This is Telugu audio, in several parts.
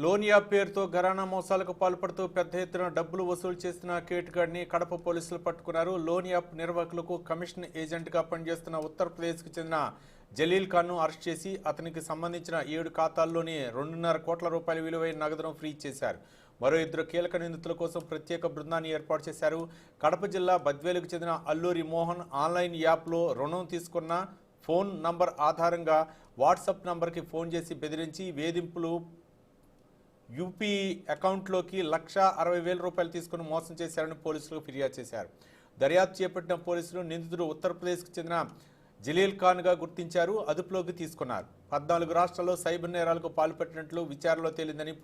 లోన్ యాప్ పేరుతో ఘరానా మోసాలకు పాల్పడుతూ పెద్ద ఎత్తున డబ్బులు వసూలు చేస్తున్న కేటుగాడిని కడప పోలీసులు పట్టుకున్నారు. లోన్ యాప్ నిర్వాహకులకు కమిషన్ ఏజెంట్గా పనిచేస్తున్న ఉత్తరప్రదేశ్కు చెందిన జలీల్ ఖాన్ను అరెస్ట్ చేసి అతనికి సంబంధించిన 7 ఖాతాల్లోని 2.5 కోట్ల రూపాయల విలువైన నగదును ఫ్రీజ్ చేశారు. మరో 2 కీలక నిందితుల కోసం ప్రత్యేక బృందాన్ని ఏర్పాటు చేశారు. కడప జిల్లా బద్వేలుకు చెందిన అల్లూరి మోహన్ ఆన్లైన్ యాప్లో రుణం తీసుకున్న ఫోన్ నంబర్ ఆధారంగా వాట్సాప్ నంబర్కి ఫోన్ చేసి బెదిరించి వేధింపులు యూపీ అకౌంట్లోకి 1,60,000 రూపాయలు తీసుకుని మోసం చేశారని పోలీసులకు ఫిర్యాదు చేశారు. దర్యాప్తు చేపట్టిన పోలీసులు నిందితుడు ఉత్తరప్రదేశ్కు చెందిన జలీల్ ఖాన్గా గుర్తించారు, అదుపులోకి తీసుకున్నారు. 14 రాష్ట్రాల్లో సైబర్ నేరాలకు పాల్పడినట్లు విచారణలో తేలిందని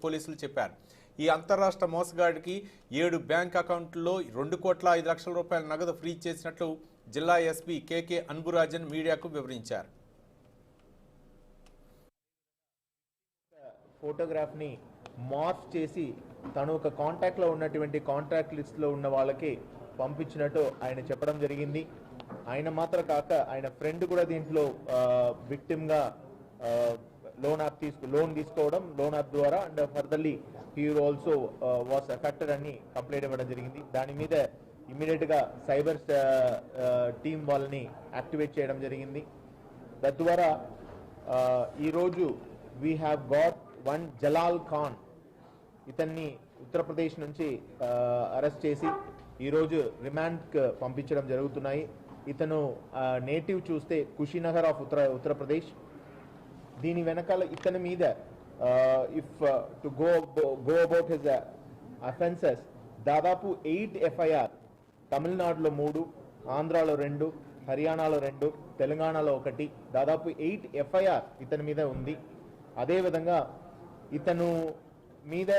పోలీసులు చెప్పారు. ఈ అంతర్రాష్ట్ర మోసగాడికి 7 బ్యాంక్ అకౌంట్లలో 2,05,00,000 రూపాయల నగదు ఫ్రీజ్ చేసినట్లు జిల్లా ఎస్పీ కేకే అన్బురాజన్ మీడియాకు వివరించారు. ఫోటోగ్రాఫ్ని మార్ఫ్ చేసి తను ఒక కాంటాక్ట్లో ఉన్నటువంటి కాంటాక్ట్ లిస్ట్లో ఉన్న వాళ్ళకి పంపించినట్టు ఆయన చెప్పడం జరిగింది. ఆయన మాత్రం కాక ఆయన ఫ్రెండ్ కూడా దీంట్లో విక్టిమ్గా లోన్ తీసుకోవడం లోన్ యాప్ ద్వారా and furtherly he also was affected అని కంప్లైంట్ ఇవ్వడం జరిగింది. దాని మీద ఇమీడియట్గా సైబర్ టీం వాళ్ళని యాక్టివేట్ చేయడం జరిగింది. తద్వారా ఈరోజు we have got one Jalal Khan, ఇతన్ని ఉత్తరప్రదేశ్ నుంచి అరెస్ట్ చేసి ఈరోజు రిమాండ్కి పంపించడం జరుగుతున్నాయి. ఇతను నేటివ్ చూస్తే కుషీనగర్ ఆఫ్ ఉత్తరప్రదేశ్. దీని వెనకాల ఇతని మీద if to go about his offences దాదాపు 8 ఎఫ్ఐఆర్, తమిళనాడులో 3, ఆంధ్రాలో 2, హర్యానాలో 2, తెలంగాణలో 1, దాదాపు 8 ఎఫ్ఐఆర్ ఇతని మీద ఉంది. అదేవిధంగా ఇతను మీద